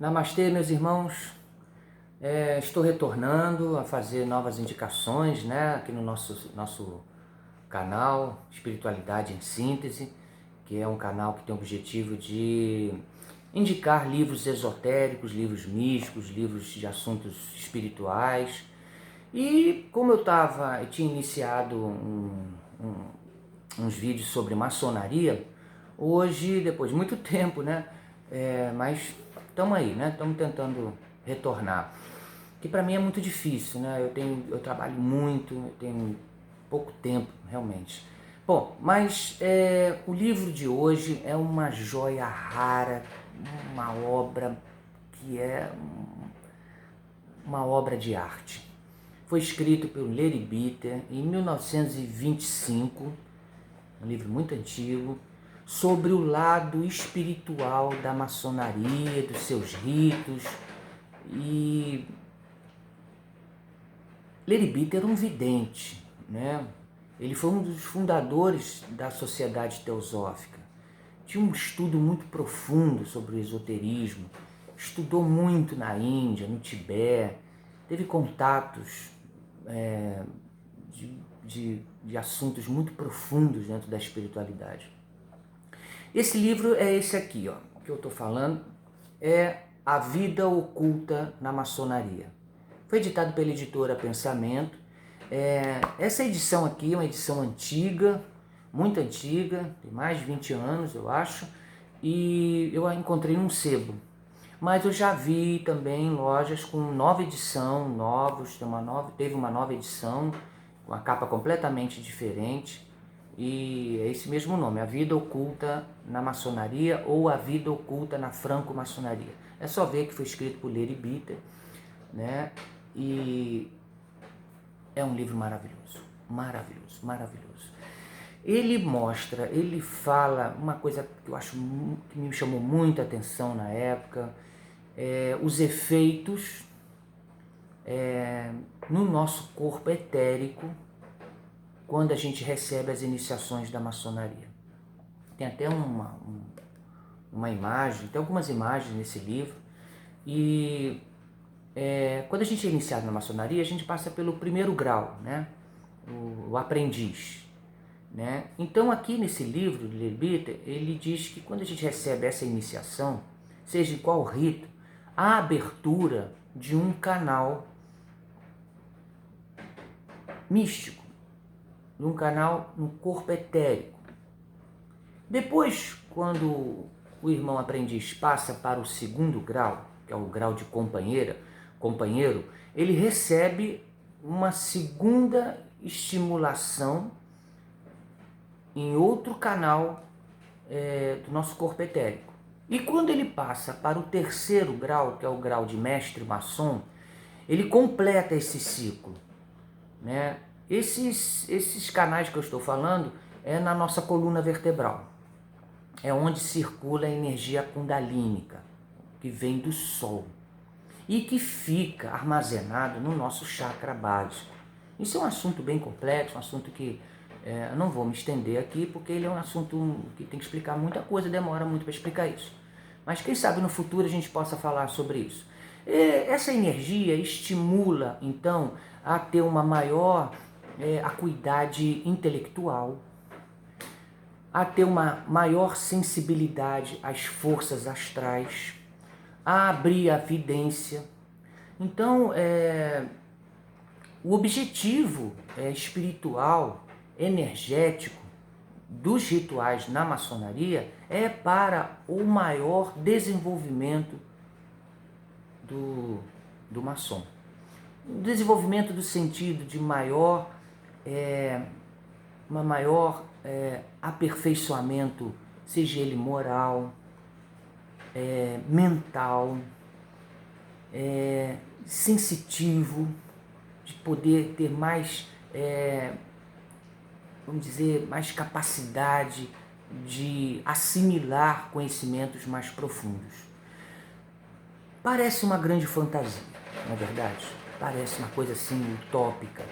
Namastê, meus irmãos. Estou retornando a fazer novas indicações, né, aqui no nosso canal Espiritualidade em Síntese, que é um canal que tem o objetivo de indicar livros esotéricos, livros místicos, livros de assuntos espirituais. E como eu tinha iniciado uns vídeos sobre maçonaria, hoje, depois de muito tempo, né, mas estamos aí, né, estamos tentando retornar. Que para mim é muito difícil, né? Eu trabalho muito, eu tenho pouco tempo, realmente. Bom, mas o livro de hoje é uma joia rara, uma obra que é uma obra de arte. Foi escrito pelo Levi Bitter em 1925, um livro muito antigo, sobre o lado espiritual da maçonaria, dos seus ritos. E Levi Bitter era um vidente, né? Ele foi um dos fundadores da Sociedade Teosófica. Tinha um estudo muito profundo sobre o esoterismo, estudou muito na Índia, no Tibete, teve contatos de assuntos muito profundos dentro da espiritualidade. Esse livro é esse aqui, ó, que eu estou falando, é A Vida Oculta na Maçonaria. Foi editado pela editora Pensamento. Essa edição aqui é uma edição antiga, muito antiga, tem mais de 20 anos, eu acho, e eu a encontrei num sebo. Mas eu já vi também em lojas com nova edição, teve uma nova edição, com a capa completamente diferente, e é esse mesmo nome, A Vida Oculta na Maçonaria ou A Vida Oculta na Franco-Maçonaria. É só ver que foi escrito por Levi Bitter, né? E é um livro maravilhoso, maravilhoso, maravilhoso. Ele fala uma coisa que eu acho que me chamou muita atenção na época, os efeitos no nosso corpo etérico quando a gente recebe as iniciações da maçonaria. Tem até uma imagem, tem algumas imagens nesse livro, e quando a gente é iniciado na maçonaria, a gente passa pelo primeiro grau, né? O aprendiz, né? Então aqui nesse livro de Levi Bitter, ele diz que quando a gente recebe essa iniciação, seja em qual rito, há a abertura de um canal místico, de um canal no corpo etérico. Depois, quando o irmão aprendiz passa para o segundo grau, que é o grau de companheiro, ele recebe uma segunda estimulação em outro canal do nosso corpo etérico. E quando ele passa para o terceiro grau, que é o grau de mestre maçom, ele completa esse ciclo, né? Esses canais que eu estou falando é na nossa coluna vertebral. É onde circula a energia kundalínica, que vem do Sol e que fica armazenado no nosso chakra básico. Isso é um assunto bem complexo, um assunto que eu não vou me estender aqui, porque ele é um assunto que tem que explicar muita coisa, demora muito para explicar isso. Mas quem sabe no futuro a gente possa falar sobre isso. Essa energia estimula, então, a ter uma maior acuidade intelectual, a ter uma maior sensibilidade às forças astrais, a abrir a vidência. Então, o objetivo espiritual, energético dos rituais na maçonaria é para o maior desenvolvimento do maçom. O desenvolvimento do sentido de maior aperfeiçoamento, seja ele moral, mental, sensitivo, de poder ter mais, vamos dizer, mais capacidade de assimilar conhecimentos mais profundos. Parece uma grande fantasia, não é verdade? Parece uma coisa assim utópica,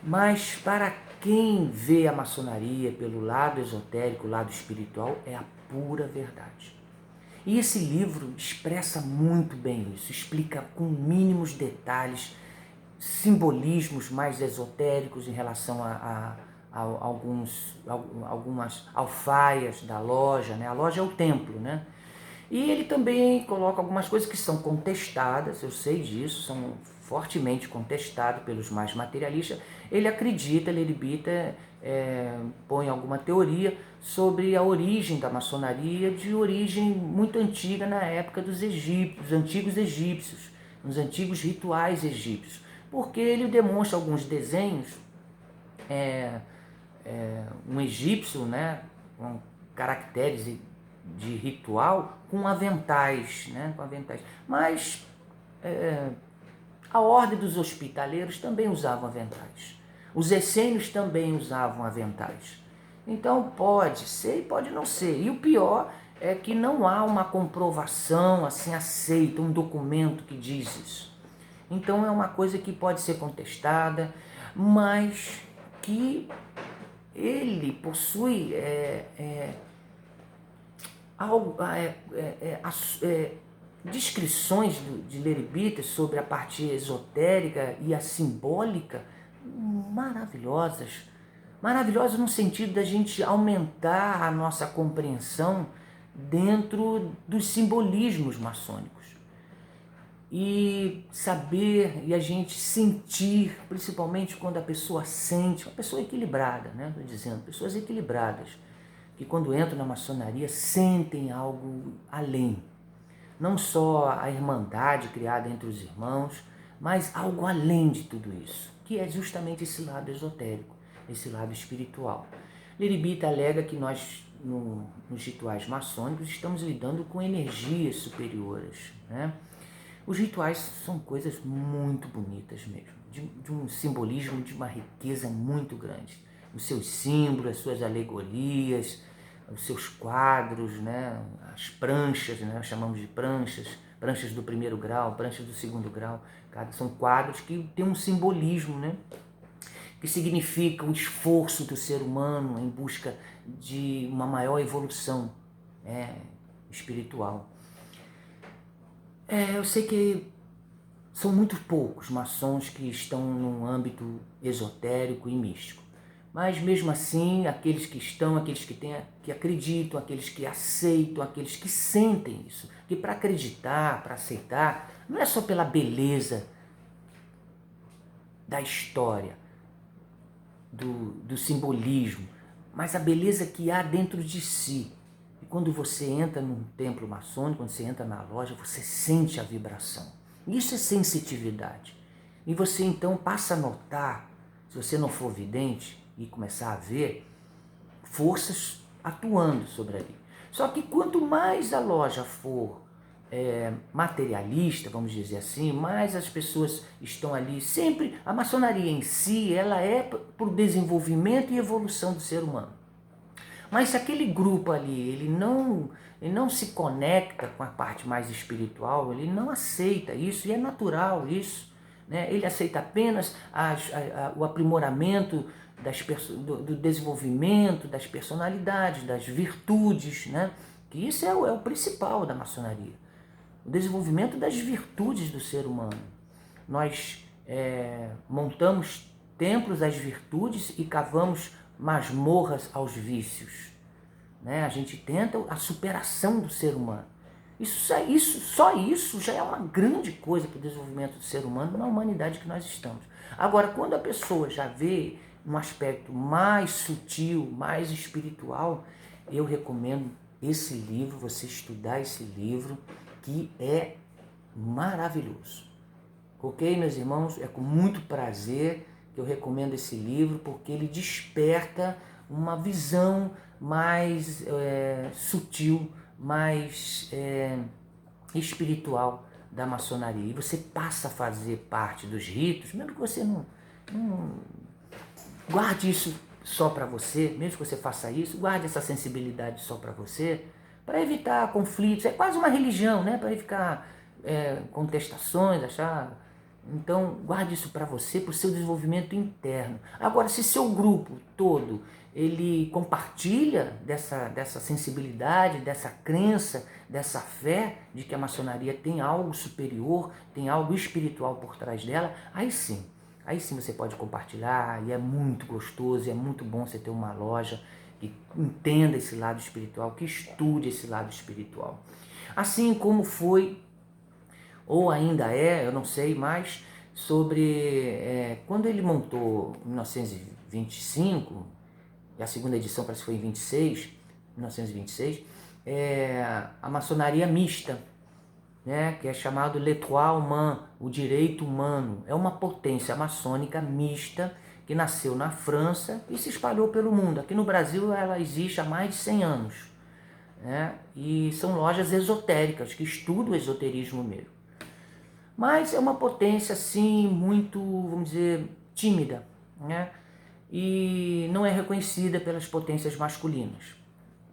mas para quem vê a maçonaria pelo lado esotérico, lado espiritual, é a pura verdade. E esse livro expressa muito bem isso, explica com mínimos detalhes, simbolismos mais esotéricos em relação a algumas alfaias da loja, né? A loja é o templo, né? E ele também coloca algumas coisas que são contestadas, eu sei disso, são fortemente contestadas pelos mais materialistas. Ele acredita, Leribita põe alguma teoria sobre a origem da maçonaria, de origem muito antiga na época dos egípcios, antigos egípcios, nos antigos rituais egípcios, porque ele demonstra alguns desenhos, um egípcio, né, com caracteres de ritual com aventais, né, com aventais. Mas a ordem dos hospitaleiros também usavam aventais. Os essênios também usavam aventais. Então pode ser e pode não ser. E o pior é que não há uma comprovação assim aceita, um documento que diz isso. Então é uma coisa que pode ser contestada, mas que ele possui descrições de Leribita sobre a parte esotérica e a simbólica maravilhosas. Maravilhosas no sentido da gente aumentar a nossa compreensão dentro dos simbolismos maçônicos. E saber e a gente sentir, principalmente quando a pessoa sente, uma pessoa equilibrada, né? Estou dizendo, pessoas equilibradas, que quando entram na maçonaria sentem algo além. Não só a irmandade criada entre os irmãos, mas algo além de tudo isso, que é justamente esse lado esotérico, esse lado espiritual. Leribita alega que nós, nos rituais maçônicos, estamos lidando com energias superiores, né? Os rituais são coisas muito bonitas mesmo, de um simbolismo, de uma riqueza muito grande. Os seus símbolos, as suas alegorias, os seus quadros, né? As pranchas, né? Nós chamamos de pranchas, pranchas do primeiro grau, pranchas do segundo grau. São quadros que têm um simbolismo, né? Que significa o esforço do ser humano em busca de uma maior evolução espiritual. Eu sei que são muito poucos maçons que estão num âmbito esotérico e místico. Mas mesmo assim, aqueles que estão, aqueles que acreditam, aqueles que aceitam, aqueles que sentem isso. Que para acreditar, para aceitar, não é só pela beleza da história, do simbolismo, mas a beleza que há dentro de si. E quando você entra num templo maçônico, quando você entra na loja, você sente a vibração. Isso é sensitividade. E você então passa a notar, se você não for vidente e começar a ver, forças atuando sobre ali. Só que quanto mais a loja for materialista, vamos dizer assim, mais as pessoas estão ali. Sempre a maçonaria em si, ela é por desenvolvimento e evolução do ser humano. Mas se aquele grupo ali, ele não se conecta com a parte mais espiritual, ele não aceita isso, e é natural isso, né? Ele aceita apenas o aprimoramento do desenvolvimento das personalidades, das virtudes, né? Que isso é o principal da maçonaria. O desenvolvimento das virtudes do ser humano. Nós montamos templos às virtudes e cavamos masmorras aos vícios, né? A gente tenta a superação do ser humano. Só isso já é uma grande coisa para o desenvolvimento do ser humano na humanidade que nós estamos. Agora, quando a pessoa já vê um aspecto mais sutil, mais espiritual, eu recomendo esse livro, você estudar esse livro, que é maravilhoso. Ok, meus irmãos? É com muito prazer que eu recomendo esse livro, porque ele desperta uma visão mais sutil, mais espiritual da maçonaria. E você passa a fazer parte dos ritos, mesmo que você não guarde isso só para você, mesmo que você faça isso, guarde essa sensibilidade só para você, para evitar conflitos. É quase uma religião, né? Para evitar contestações, achar... Então, guarde isso para você, para o seu desenvolvimento interno. Agora, se seu grupo todo ele compartilha dessa sensibilidade, dessa crença, dessa fé de que a maçonaria tem algo superior, tem algo espiritual por trás dela, aí sim você pode compartilhar, e é muito gostoso, e é muito bom você ter uma loja que entenda esse lado espiritual, que estude esse lado espiritual. Assim como foi, ou ainda é, eu não sei mais, sobre quando ele montou em 1925, e a segunda edição parece que foi em 1926, a maçonaria mista, né, que é chamado le droit humain, o direito humano. É uma potência maçônica mista que nasceu na França e se espalhou pelo mundo. Aqui no Brasil ela existe há mais de 100 anos, né, e são lojas esotéricas que estudam o esoterismo mesmo. Mas é uma potência assim muito, vamos dizer, tímida, né? E não é reconhecida pelas potências masculinas,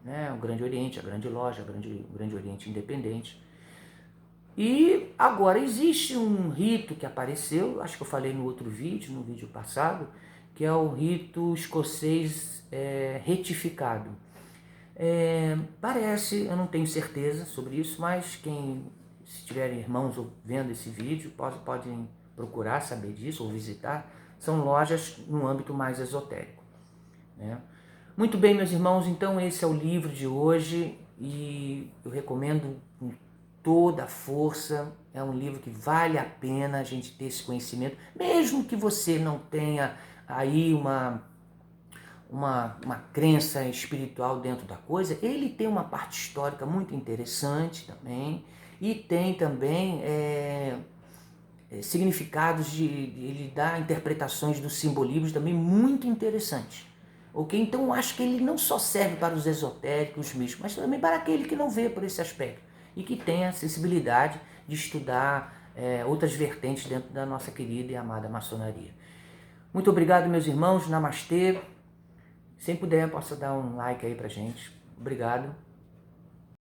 né? O Grande Oriente, a Grande Loja, o Grande Oriente Independente. E agora existe um rito que apareceu, acho que eu falei no outro vídeo, no vídeo passado, que é o rito escocês retificado. Parece, eu não tenho certeza sobre isso, mas se tiverem irmãos vendo esse vídeo, podem procurar saber disso ou visitar. São lojas no âmbito mais esotérico, né? Muito bem, meus irmãos, então esse é o livro de hoje e eu recomendo com toda a força. É um livro que vale a pena a gente ter esse conhecimento, mesmo que você não tenha aí uma crença espiritual dentro da coisa. Ele tem uma parte histórica muito interessante também, e tem também significados ele dá interpretações dos simbolismos também muito interessantes. Ok? Então eu acho que ele não só serve para os esotéricos, os místicos, mas também para aquele que não vê por esse aspecto e que tem a sensibilidade de estudar outras vertentes dentro da nossa querida e amada maçonaria. Muito obrigado, meus irmãos. Namastê. Se puder, possa dar um like aí pra gente. Obrigado.